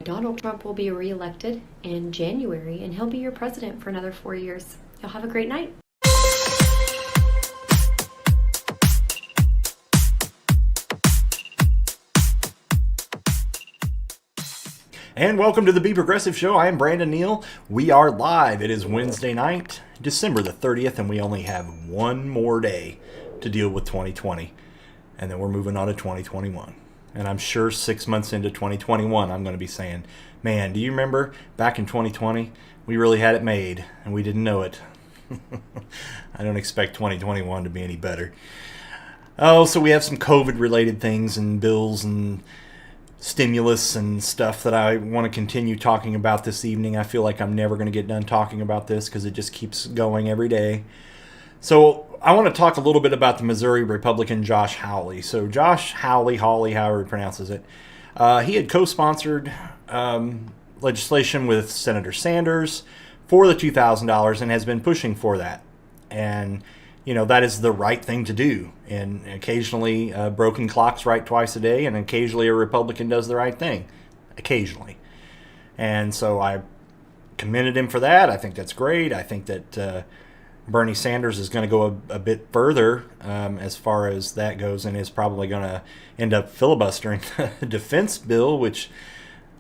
Donald Trump will be reelected in January, and he'll be your president for another 4 years. You'll have a great night. And welcome to the Be Progressive Show. I am Brandon Neal. We are live. It is Wednesday night, December the 30th, and we only have one more day to deal with 2020. And then we're moving on to 2021. And I'm sure 6 months into 2021, I'm going to be saying, man, do you remember back in 2020? We really had it made, and we didn't know it. I don't expect 2021 to be any better. Oh, so we have some COVID-related things and bills and stimulus and stuff that I want to continue talking about this evening. I feel like I'm never going to get done talking about this because it just keeps going every day. So I want to talk a little bit about the Missouri Republican Josh Hawley. So Josh Hawley, however he pronounces it, he had co-sponsored legislation with Senator Sanders for the $2,000 and has been pushing for that. And you know, that is the right thing to do. And occasionally, broken clocks right twice a day, and occasionally a Republican does the right thing. Occasionally. And so I commended him for that. I think that's great. I think that Bernie Sanders is going to go a bit further as far as that goes, and is probably going to end up filibustering the defense bill, which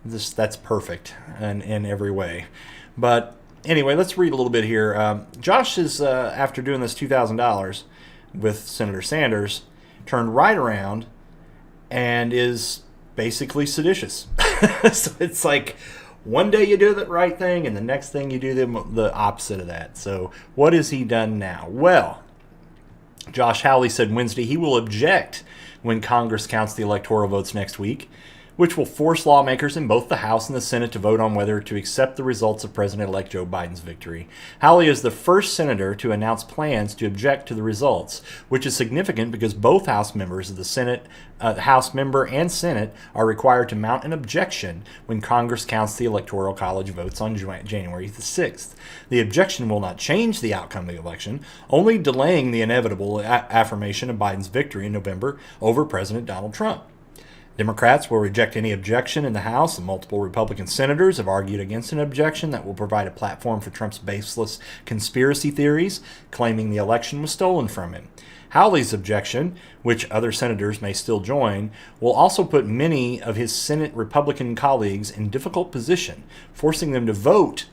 that's perfect in every way. But anyway, let's read a little bit here. Josh is, after doing this $2,000 with Senator Sanders, turned right around and is basically seditious. So it's like one day you do the right thing and the next thing you do the opposite of that. So what has he done now? Well, Josh Hawley said Wednesday he will object when Congress counts the electoral votes next week, which will force lawmakers in both the House and the Senate to vote on whether to accept the results of President-elect Joe Biden's victory. Hawley is the first senator to announce plans to object to the results, which is significant because both House members of the Senate, House member and Senate, are required to mount an objection when Congress counts the Electoral College votes on January the 6th. The objection will not change the outcome of the election, only delaying the inevitable affirmation of Biden's victory in November over President Donald Trump. Democrats will reject any objection in the House, and multiple Republican senators have argued against an objection that will provide a platform for Trump's baseless conspiracy theories, claiming the election was stolen from him. Hawley's objection, which other senators may still join, will also put many of his Senate Republican colleagues in difficult position, forcing them to vote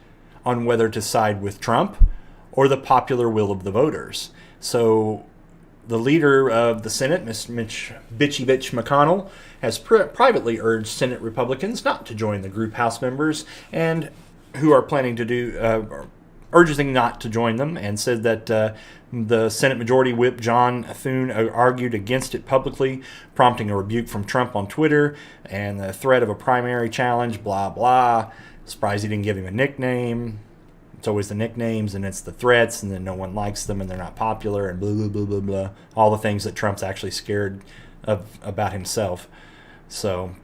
on whether to side with Trump or the popular will of the voters. So the leader of the Senate, Mitch McConnell, has privately urged Senate Republicans not to join the group House members and who are planning to do, urges them not to join them, and said that the Senate Majority Whip John Thune argued against it publicly, prompting a rebuke from Trump on Twitter and the threat of a primary challenge, blah, blah. Surprised he didn't give him a nickname. It's always the nicknames, and it's the threats, and then no one likes them, and they're not popular, and blah, blah, blah, blah, blah. All the things that Trump's actually scared of about himself. So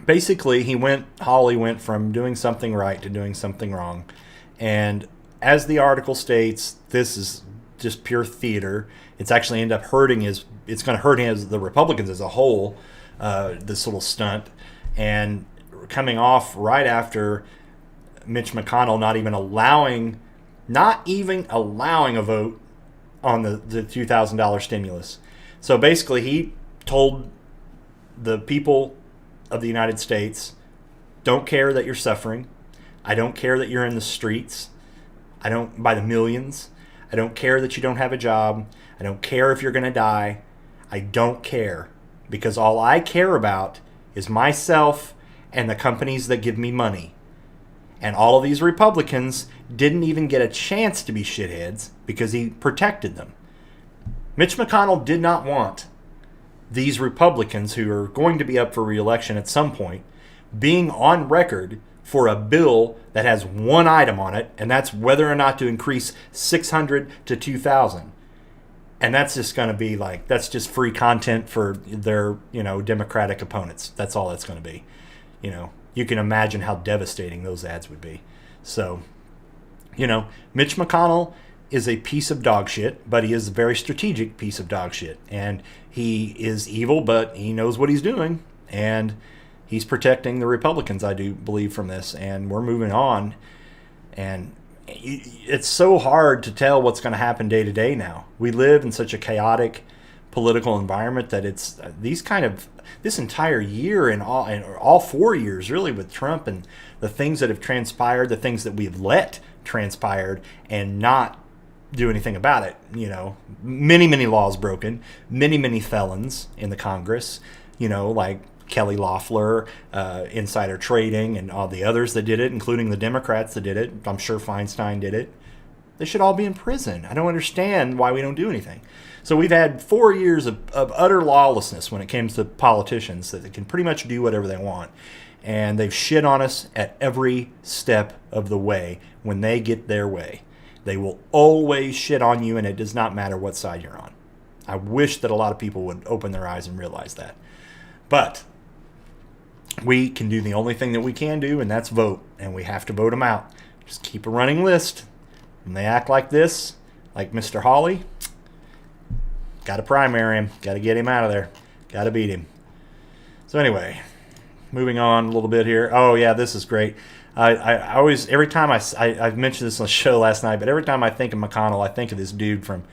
basically, Hawley went from doing something right to doing something wrong. And as the article states, this is just pure theater. It's actually end up it's going to hurt the Republicans as a whole, this little stunt. And coming off right after Mitch McConnell not even allowing a vote on the $2,000 stimulus. So basically, he told the people of the United States, don't care that you're suffering. I don't care that you're in the streets. I don't, by the millions. I don't care that you don't have a job. I don't care if you're going to die. I don't care, because all I care about is myself and the companies that give me money. And all of these Republicans didn't even get a chance to be shitheads because he protected them. Mitch McConnell did not want these Republicans, who are going to be up for re-election at some point, being on record for a bill that has one item on it, and that's whether or not to increase 600 to 2,000. And that's just going to be like, that's just free content for their, Democratic opponents. That's all that's going to be. You can imagine how devastating those ads would be. So, Mitch McConnell is a piece of dog shit, but he is a very strategic piece of dog shit. And he is evil, but he knows what he's doing. And he's protecting the Republicans, I do believe, from this, and we're moving on. And it's so hard to tell what's going to happen day to day now. We live in such a chaotic political environment that it's this entire year and all 4 years really with Trump and the things that have transpired, the things that we've let transpired and not do anything about it. Many laws broken, many felons in the Congress, like Kelly Loeffler, insider trading, and all the others that did it, including the Democrats that did it. I'm sure Feinstein did it. They should all be in prison. I don't understand why we don't do anything. So we've had 4 years of utter lawlessness when it comes to politicians, that they can pretty much do whatever they want. And they've shit on us at every step of the way when they get their way. They will always shit on you, and it does not matter what side you're on. I wish that a lot of people would open their eyes and realize that. But we can do the only thing that we can do, and that's vote. And we have to vote them out. Just keep a running list. When they act like this, like Mr. Hawley, got to primary him. Got to get him out of there. Got to beat him. So anyway, moving on a little bit here. Oh, yeah, this is great. I always, every time I've mentioned this on the show last night, but every time I think of McConnell, I think of this dude from,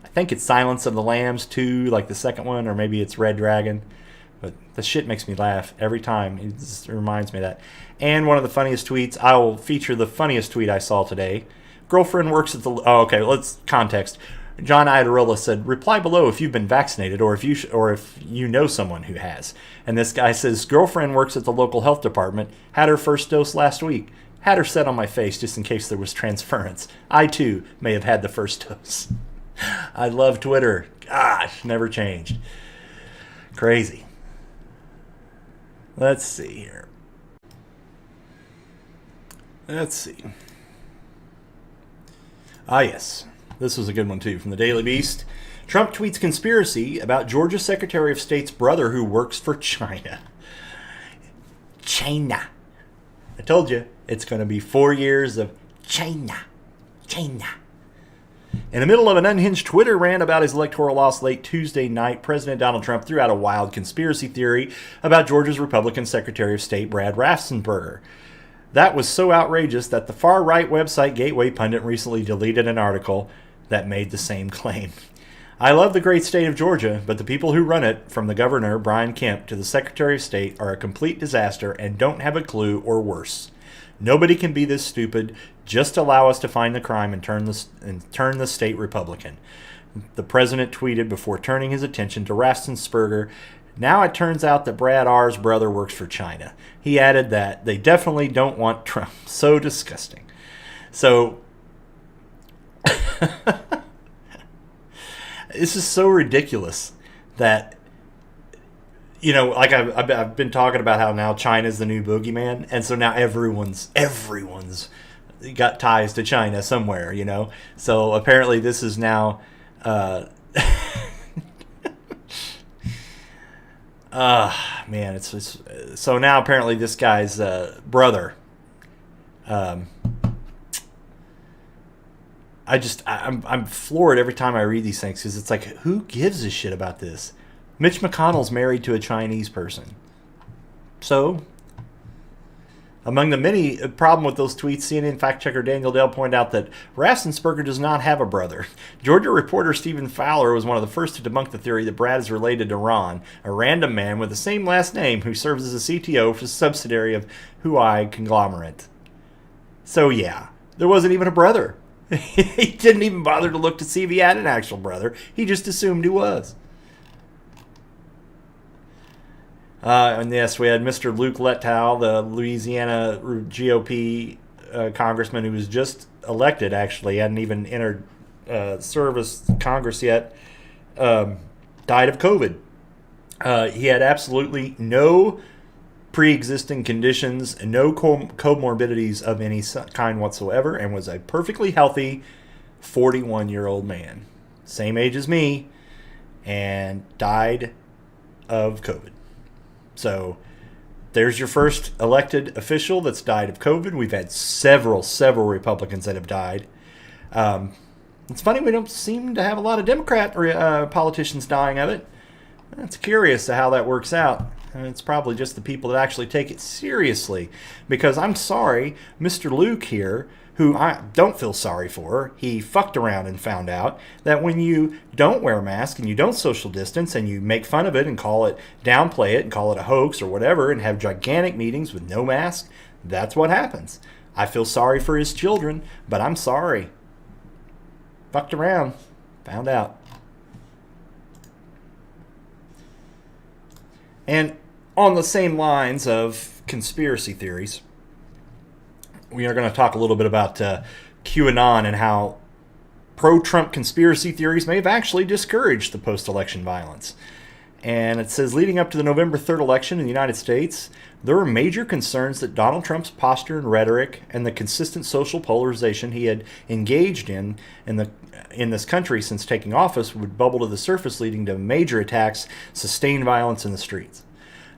I think it's Silence of the Lambs 2, like the second one, or maybe it's Red Dragon. But the shit makes me laugh every time. It just reminds me of that. And one of the funniest tweets, I will feature the funniest tweet I saw today. Girlfriend works at the, let's context. John Iadarola said, reply below if you've been vaccinated or if you know someone who has. And this guy says, girlfriend works at the local health department, had her first dose last week. Had her set on my face just in case there was transference. I too may have had the first dose. I love Twitter. Gosh, never changed. Crazy. Let's see here. Let's see. Ah, yes. This was a good one, too, from the Daily Beast. Trump tweets conspiracy about Georgia Secretary of State's brother who works for China. China. I told you, it's going to be 4 years of China. China. In the middle of an unhinged Twitter rant about his electoral loss late Tuesday night, President Donald Trump threw out a wild conspiracy theory about Georgia's Republican Secretary of State, Brad Raffensperger. That was so outrageous that the far-right website Gateway Pundit recently deleted an article that made the same claim. I love the great state of Georgia, but the people who run it, from the governor, Brian Kemp, to the Secretary of State, are a complete disaster and don't have a clue, or worse. Nobody can be this stupid. Just allow us to find the crime and turn the state Republican. The president tweeted before turning his attention to Raffensperger. Now it turns out that Brad R.'s brother works for China. He added that they definitely don't want Trump. So disgusting. So, this is so ridiculous that, like I've been talking about how now China's the new boogeyman. And so now everyone's got ties to China somewhere, So apparently this is now... man, it's so now apparently this guy's brother. I'm floored every time I read these things because it's like, who gives a shit about this? Mitch McConnell's married to a Chinese person. So, among the many problem with those tweets, CNN fact checker Daniel Dell pointed out that Raffensperger does not have a brother. Georgia reporter Stephen Fowler was one of the first to debunk the theory that Brad is related to Ron, a random man with the same last name who serves as a CTO for the subsidiary of Huawei conglomerate. So yeah, there wasn't even a brother. He didn't even bother to look to see if he had an actual brother. He just assumed he was. And yes, we had Mr. Luke Lettow, the Louisiana GOP congressman who was just elected, actually, hadn't even entered service Congress yet, died of COVID. He had absolutely no pre-existing conditions and no comorbidities of any kind whatsoever, and was a perfectly healthy 41-year-old man, same age as me, and died of COVID. So there's your first elected official that's died of COVID. We've had several Republicans that have died. It's funny we don't seem to have a lot of Democrat politicians dying of it. It's curious to how that works out. And it's probably just the people that actually take it seriously. Because I'm sorry, Mr. Luke here, who I don't feel sorry for, he fucked around and found out that when you don't wear a mask and you don't social distance and you make fun of it and downplay it and call it a hoax or whatever and have gigantic meetings with no mask, that's what happens. I feel sorry for his children, but I'm sorry. Fucked around, found out. And on the same lines of conspiracy theories, we are going to talk a little bit about QAnon and how pro-Trump conspiracy theories may have actually discouraged the post-election violence. And it says, leading up to the November 3rd election in the United States, there were major concerns that Donald Trump's posture and rhetoric and the consistent social polarization he had engaged in this country since taking office would bubble to the surface, leading to major attacks, sustained violence in the streets.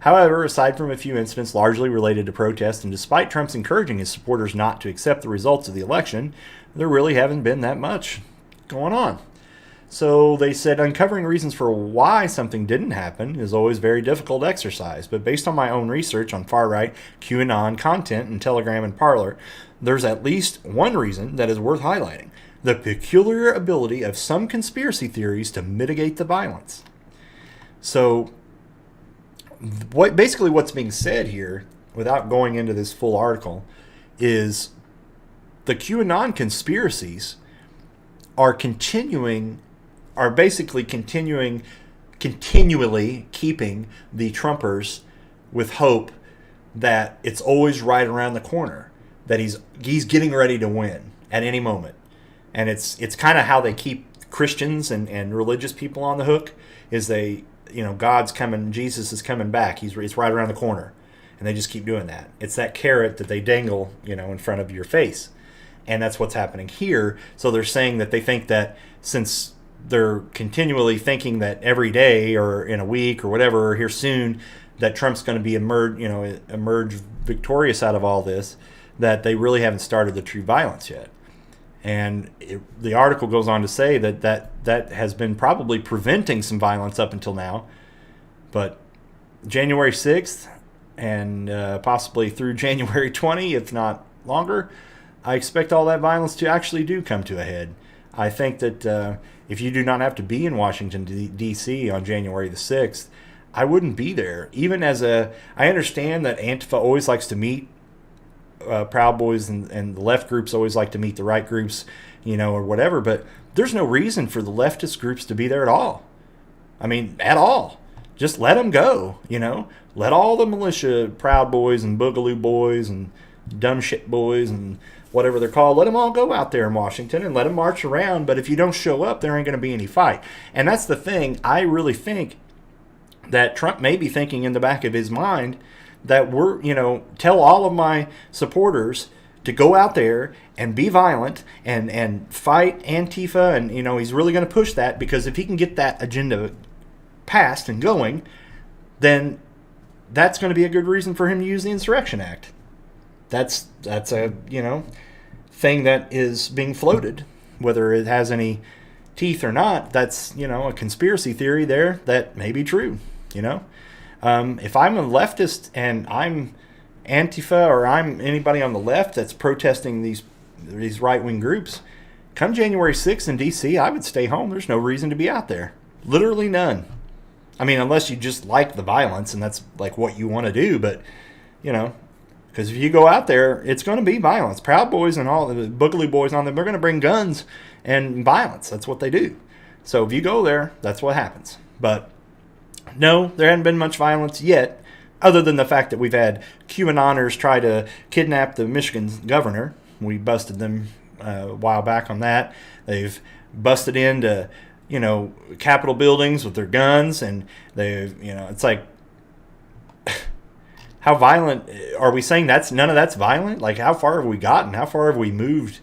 However, aside from a few incidents largely related to protests, and despite Trump's encouraging his supporters not to accept the results of the election, there really haven't been that much going on. So they said uncovering reasons for why something didn't happen is always a very difficult exercise, but based on my own research on far-right QAnon content in Telegram and Parler, there's at least one reason that is worth highlighting: the peculiar ability of some conspiracy theories to mitigate the violence. So what's being said here, without going into this full article, is the QAnon conspiracies are basically continually keeping the Trumpers with hope that it's always right around the corner, that he's getting ready to win at any moment. And it's kind of how they keep Christians and religious people on the hook, is God's coming, Jesus is coming back, it's right around the corner. And they just keep doing that. It's that carrot that they dangle, in front of your face. And that's what's happening here. So they're saying that they think that since they're continually thinking that every day or in a week or whatever, or here soon, that Trump's going to be emerge victorious out of all this, that they really haven't started the true violence yet. And the article goes on to say that has been probably preventing some violence up until now. But January 6th and possibly through January 20, if not longer, I expect all that violence to actually do come to a head. I think that if you do not have to be in Washington, D.C. on January the 6th, I wouldn't be there. I understand that Antifa always likes to meet Proud Boys and the left groups always like to meet the right groups, or whatever, but there's no reason for the leftist groups to be there at all. I mean, at all. Just let them go, Let all the militia, Proud Boys and Boogaloo Boys and Dumb Shit Boys and whatever they're called, let them all go out there in Washington and let them march around. But if you don't show up, there ain't going to be any fight. And that's the thing. I really think that Trump may be thinking in the back of his mind that tell all of my supporters to go out there and be violent and fight Antifa. And, he's really going to push that, because if he can get that agenda passed and going, then that's going to be a good reason for him to use the Insurrection Act. That's a, thing that is being floated, whether it has any teeth or not. That's, a conspiracy theory there that may be true, If I'm a leftist and I'm Antifa or I'm anybody on the left that's protesting these right-wing groups, come January 6th in D.C., I would stay home. There's no reason to be out there. Literally none. I mean, unless you just like the violence and that's like what you want to do, but, because if you go out there, it's going to be violence. Proud Boys and all the Boogaloo Boys on them, they're going to bring guns and violence. That's what they do. So if you go there, that's what happens. But no, there hasn't been much violence yet, other than the fact that we've had QAnoners try to kidnap the Michigan governor. We busted them a while back on that. They've busted into, Capitol buildings with their guns, and they've, it's like, how violent are we saying none of that's violent? Like, how far have we gotten? How far have we moved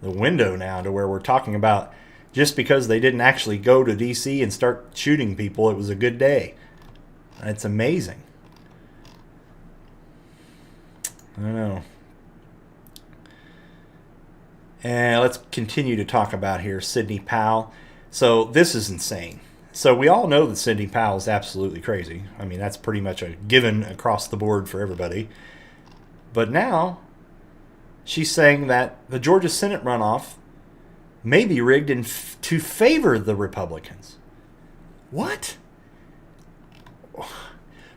the window now to where we're talking about just because they didn't actually go to D.C. and start shooting people, it was a good day? It's amazing. I don't know. And let's continue to talk about here Sidney Powell. So this is insane. So we all know that Sidney Powell is absolutely crazy. I mean, that's pretty much a given across the board for everybody. But now she's saying that the Georgia Senate runoff may be rigged to favor the Republicans. What?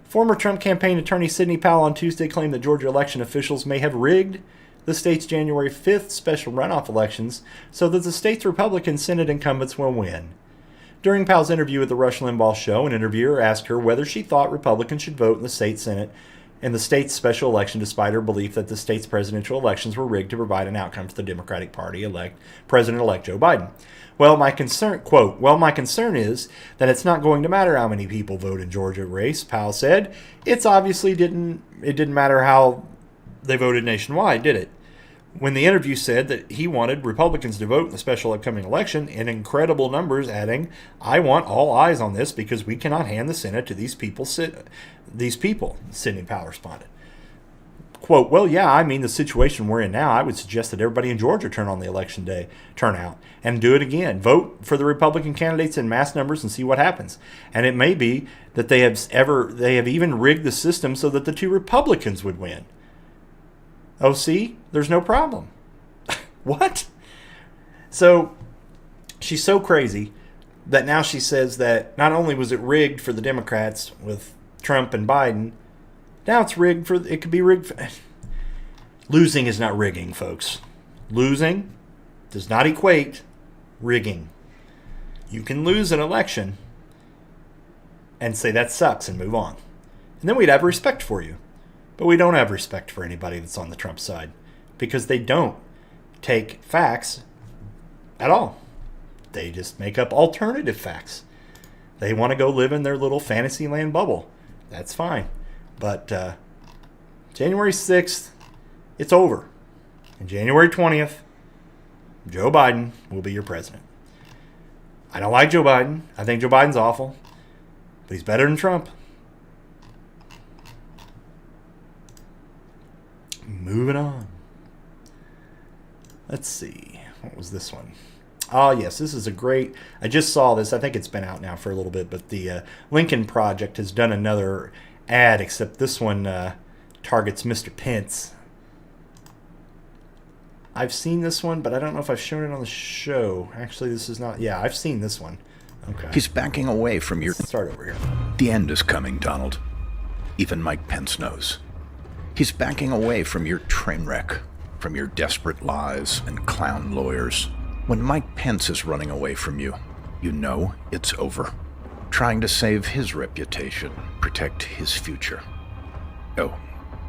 Former Trump campaign attorney Sidney Powell on Tuesday claimed that Georgia election officials may have rigged the state's January 5th special runoff elections so that the state's Republican Senate incumbents will win. During Powell's interview with the Rush Limbaugh Show, an interviewer asked her whether she thought Republicans should vote in the state Senate in the state's special election despite her belief that the state's presidential elections were rigged to provide an outcome for the Democratic Party President-elect Joe Biden. Well, my concern is that it's not going to matter how many people vote in Georgia race, Powell said. It didn't matter how they voted nationwide, did it? When the interview said that he wanted Republicans to vote in the special upcoming election in incredible numbers, adding, "I want all eyes on this because we cannot hand the Senate to these people," Sidney Powell responded. Quote, "Well, yeah, I mean, the situation we're in now, I would suggest that everybody in Georgia turn on the election day turnout and do it again. Vote for the Republican candidates in mass numbers and see what happens. And it may be that they have even rigged the system so that the two Republicans would win. Oh, see, there's no problem." What? So she's so crazy that now she says that not only was it rigged for the Democrats with Trump and Biden, now it could be rigged. Losing is not rigging, folks. Losing does not equate rigging. You can lose an election and say that sucks and move on. And then we'd have respect for you. But we don't have respect for anybody that's on the Trump side because they don't take facts at all. They just make up alternative facts. They want to go live in their little fantasy land bubble. That's fine. But January 6th, it's over. And January 20th, Joe Biden will be your president. I don't like Joe Biden. I think Joe Biden's awful. But he's better than Trump. Moving on. Let's see. What was this one? Oh, yes. This is a great... I just saw this. I think it's been out now for a little bit. But the Lincoln Project has done another ad, except this one targets Mr. Pence. I've seen this one, but I don't know if I've shown it on the show. Actually, this is not... Yeah, I've seen this one. Okay. He's backing away from your... Let's start over here. The end is coming, Donald. Even Mike Pence knows. He's backing away from your train wreck, from your desperate lies and clown lawyers. When Mike Pence is running away from you, you know it's over. Trying to save his reputation, protect his future. Oh,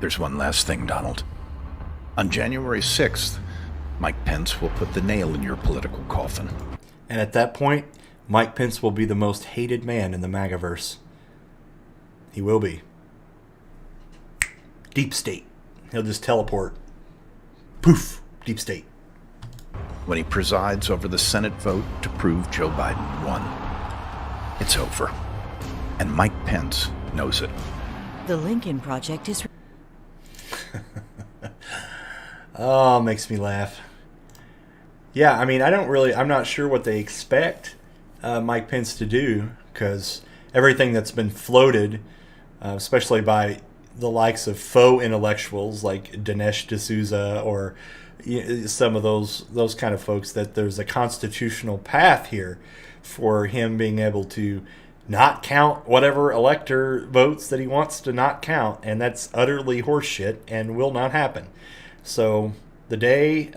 there's one last thing, Donald. On January 6th, Mike Pence will put the nail in your political coffin. And at that point, Mike Pence will be the most hated man in the MAGAverse. He will be. Deep state. He'll just teleport. Poof. Deep state. When he presides over the Senate vote to prove Joe Biden won. It's over. And Mike Pence knows it. The Lincoln Project is... Oh, makes me laugh. Yeah, I mean, I'm not sure what they expect Mike Pence to do, because everything that's been floated, especially by the likes of faux intellectuals like Dinesh D'Souza or some of those kind of folks, that there's a constitutional path here for him being able to not count whatever elector votes that he wants to not count, and that's utterly horseshit and will not happen. So the day,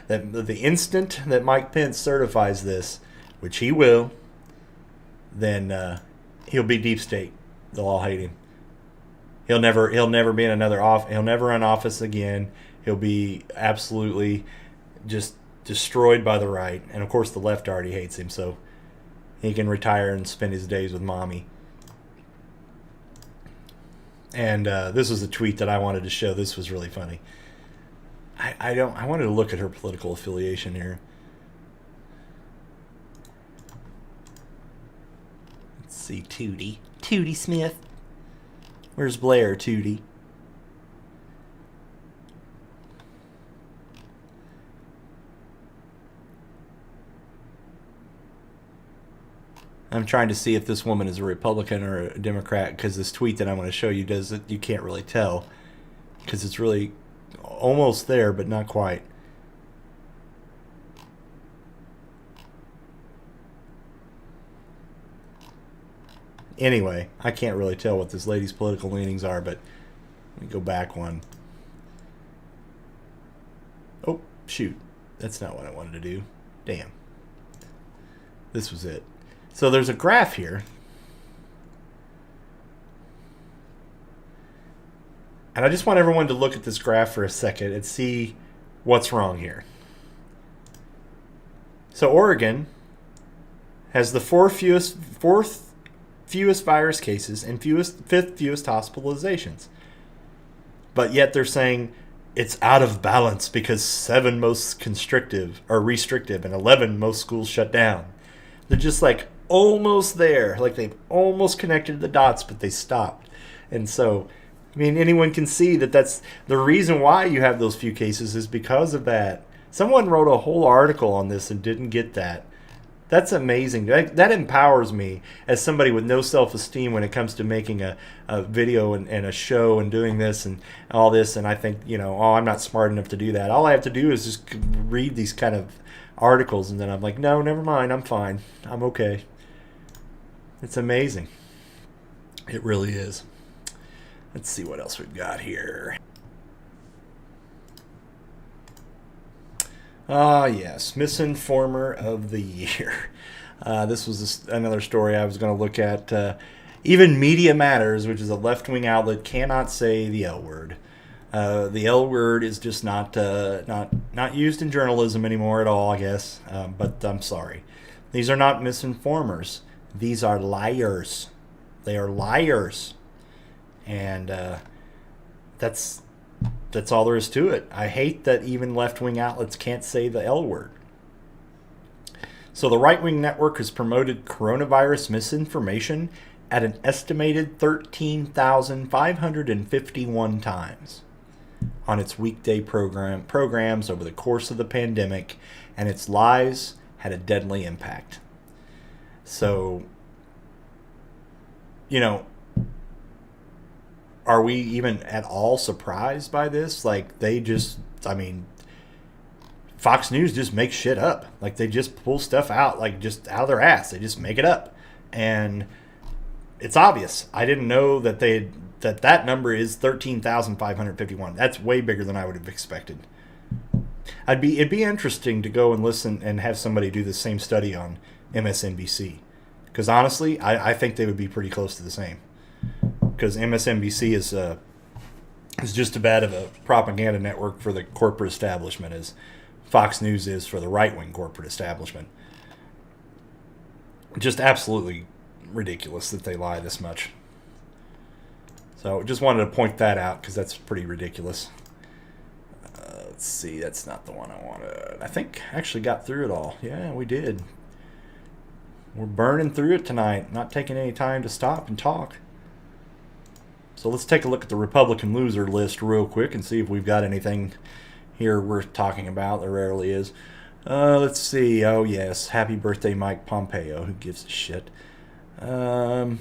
the instant that Mike Pence certifies this, which he will, then he'll be deep state. They'll all hate him. He'll never be in another office. He'll never run office again. He'll be absolutely just destroyed by the right. And of course the left already hates him, so he can retire and spend his days with mommy. And this was a tweet that I wanted to show. This was really funny. I wanted to look at her political affiliation here. Let's see, Tootie Smith. Where's Blair, Tootie? I'm trying to see if this woman is a Republican or a Democrat, because this tweet that I'm going to show you does it. You can't really tell because it's really almost there, but not quite. Anyway, I can't really tell what this lady's political leanings are, but let me go back one. Oh, shoot. That's not what I wanted to do. Damn. This was it. So there's a graph here. And I just want everyone to look at this graph for a second and see what's wrong here. So Oregon has the fourth fewest virus cases and fifth fewest hospitalizations. But yet they're saying it's out of balance because 7 most restrictive and 11 most schools shut down. They're just like almost there. Like they've almost connected the dots, but they stopped. And so, I mean, anyone can see that that's the reason why you have those few cases is because of that. Someone wrote a whole article on this and didn't get that. That's amazing. That empowers me as somebody with no self-esteem when it comes to making a video and a show and doing this and all this. And I think, I'm not smart enough to do that. All I have to do is just read these kind of articles, and then I'm like, no, never mind. I'm fine. I'm okay. It's amazing. It really is. Let's see what else we've got here. Yes, Misinformer of the Year. This was another story I was going to look at. Even Media Matters, which is a left-wing outlet, cannot say the L word. The L word is just not used in journalism anymore at all, I guess. But I'm sorry. These are not misinformers. These are liars. They are liars. And that's all there is to it. I hate that even left-wing outlets can't say the L word. So the right-wing network has promoted coronavirus misinformation at an estimated 13,551 times on its weekday programs over the course of the pandemic, and its lies had a deadly impact. So, are we even at all surprised by this? Like, Fox News just makes shit up. Like, they just pull stuff out, like, just out of their ass. They just make it up. And it's obvious. I didn't know that that number is 13,551. That's way bigger than I would have expected. It'd be interesting to go and listen and have somebody do the same study on MSNBC. Because honestly, I think they would be pretty close to the same. Because MSNBC is just as bad of a propaganda network for the corporate establishment as Fox News is for the right-wing corporate establishment. Just absolutely ridiculous that they lie this much. So just wanted to point that out because that's pretty ridiculous. Let's see, that's not the one I wanted. I think I actually got through it all. Yeah, we did. We're burning through it tonight, not taking any time to stop and talk. So let's take a look at the Republican loser list real quick and see if we've got anything here worth talking about. There rarely is. Let's see. Oh, yes. Happy birthday, Mike Pompeo. Who gives a shit? Dinesh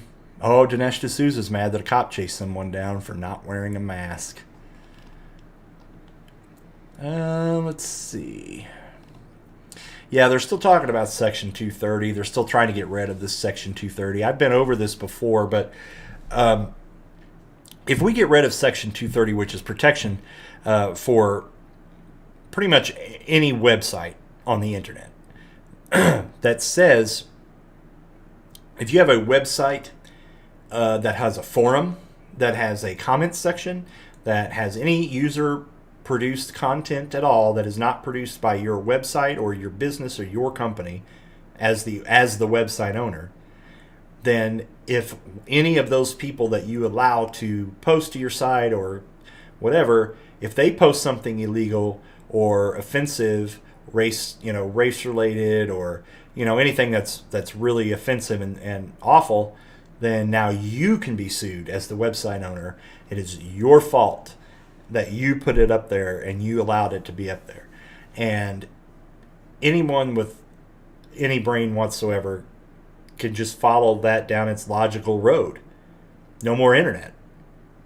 D'Souza's mad that a cop chased someone down for not wearing a mask. Let's see. Yeah, they're still talking about Section 230. They're still trying to get rid of this Section 230. I've been over this before, but if we get rid of Section 230, which is protection for pretty much any website on the internet, that says if you have a website that has a forum, that has a comment section, that has any user-produced content at all that is not produced by your website or your business or your company as the website owner, then if any of those people that you allow to post to your site or whatever, if they post something illegal or offensive, race-related, or anything that's really offensive and awful, then now you can be sued as the website owner. It is your fault that you put it up there and you allowed it to be up there. And anyone with any brain whatsoever could just follow that down its logical road. No more internet.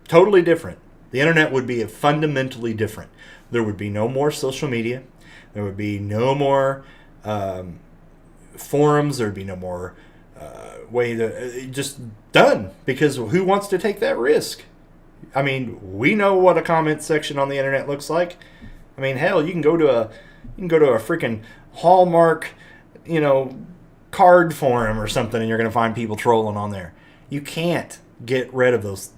Totally different. The internet would be fundamentally different. There would be no more social media. There would be no more forums. There would be no more way to just done, because who wants to take that risk? I mean, we know what a comment section on the internet looks like. I mean, hell, you can go to a freaking Hallmark, card forum or something, and you're going to find people trolling on there. You can't get rid of those.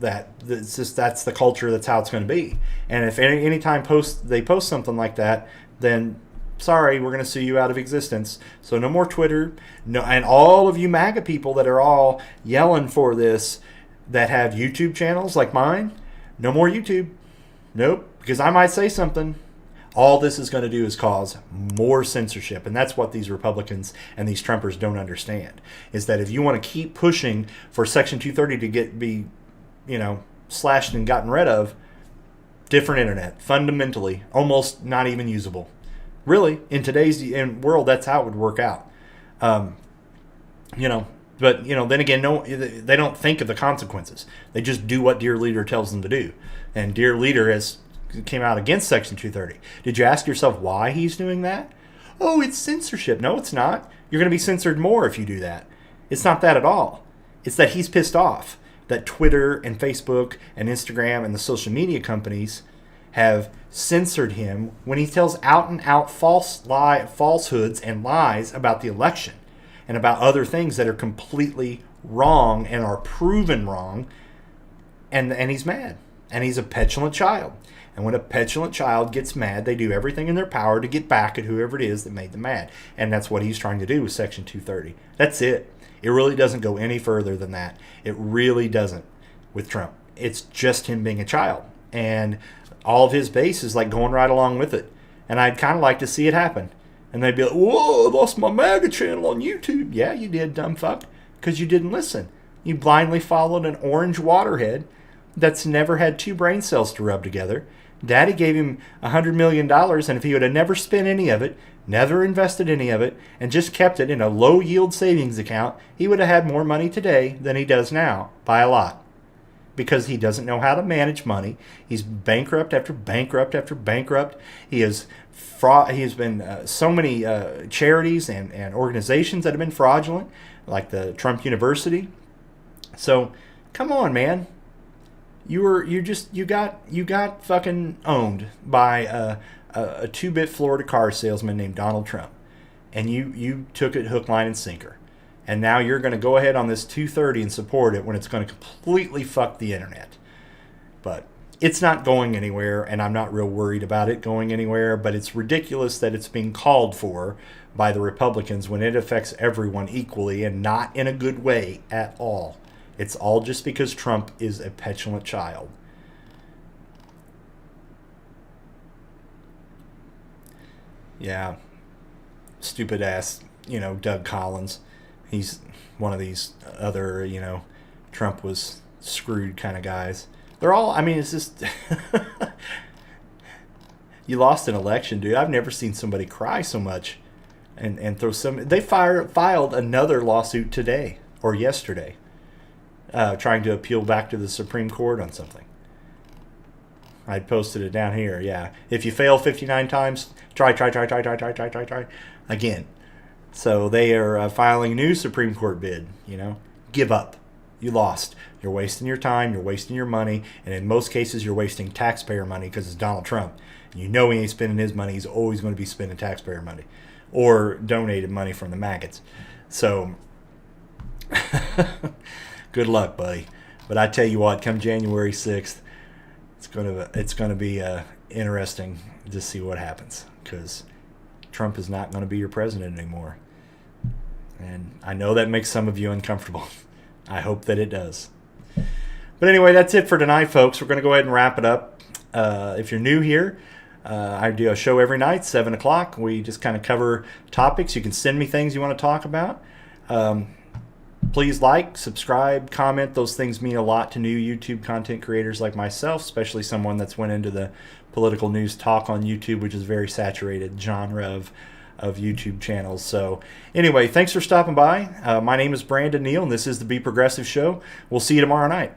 It's just, that's the culture. That's how it's going to be. And if any time they post something like that, then sorry, we're going to sue you out of existence. So no more Twitter. No, and all of you MAGA people that are all yelling for this, that have YouTube channels like mine, no more YouTube. Nope, because I might say something. All this is going to do is cause more censorship, and that's what these Republicans and these Trumpers don't understand, is that if you want to keep pushing for Section 230 to be slashed and gotten rid of, different internet, fundamentally, almost not even usable. Really, in today's world, that's how it would work out. But then again, no, they don't think of the consequences. They just do what Dear Leader tells them to do, and Dear Leader came out against Section 230. Did you ask yourself why he's doing that? Oh, it's censorship. No, it's not. You're going to be censored more if you do that. It's not that at all. It's that he's pissed off that Twitter and Facebook and Instagram and the social media companies have censored him when he tells out and out falsehoods and lies about the election and about other things that are completely wrong and are proven wrong. And he's mad. And he's a petulant child. And when a petulant child gets mad, they do everything in their power to get back at whoever it is that made them mad. And that's what he's trying to do with Section 230. That's it. It really doesn't go any further than that. It really doesn't with Trump. It's just him being a child. And all of his base is like going right along with it. And I'd kind of like to see it happen. And they'd be like, whoa, I lost my MAGA channel on YouTube. Yeah, you did, dumb fuck, because you didn't listen. You blindly followed an orange waterhead that's never had two brain cells to rub together. Daddy gave him $100 million, and if he would have never spent any of it, never invested any of it, and just kept it in a low-yield savings account, he would have had more money today than he does now, by a lot. Because he doesn't know how to manage money. He's bankrupt after bankrupt after bankrupt. He has been so many charities and organizations that have been fraudulent, like the Trump University. So, come on, man. You got fucking owned by a 2-bit Florida car salesman named Donald Trump, and you took it hook, line, and sinker, and now you're going to go ahead on this 230 and support it when it's going to completely fuck the internet. But it's not going anywhere, and I'm not real worried about it going anywhere. But it's ridiculous that it's being called for by the Republicans when it affects everyone equally and not in a good way at all. It's all just because Trump is a petulant child. Yeah. Stupid ass, Doug Collins. He's one of these other, Trump was screwed kind of guys. They're all, it's just... You lost an election, dude. I've never seen somebody cry so much and throw some... They filed another lawsuit today or yesterday. Trying to appeal back to the Supreme Court on something. I posted it down here, yeah. If you fail 59 times, try again. So they are filing a new Supreme Court bid, Give up. You lost. You're wasting your time, you're wasting your money, and in most cases you're wasting taxpayer money because it's Donald Trump. He ain't spending his money, he's always going to be spending taxpayer money. Or donated money from the maggots. So... Good luck, buddy. But I tell you what, come January 6th, it's gonna be interesting to see what happens, because Trump is not going to be your president anymore. And I know that makes some of you uncomfortable. I hope that it does. But anyway, that's it for tonight, folks. We're going to go ahead and wrap it up. If you're new here, I do a show every night, 7 o'clock. We just kind of cover topics. You can send me things you want to talk about. Please like, subscribe, comment. Those things mean a lot to new YouTube content creators like myself, especially someone that's went into the political news talk on YouTube, which is a very saturated genre of YouTube channels. So anyway, thanks for stopping by. My name is Brandon Neal, and this is the Be Progressive Show. We'll see you tomorrow night.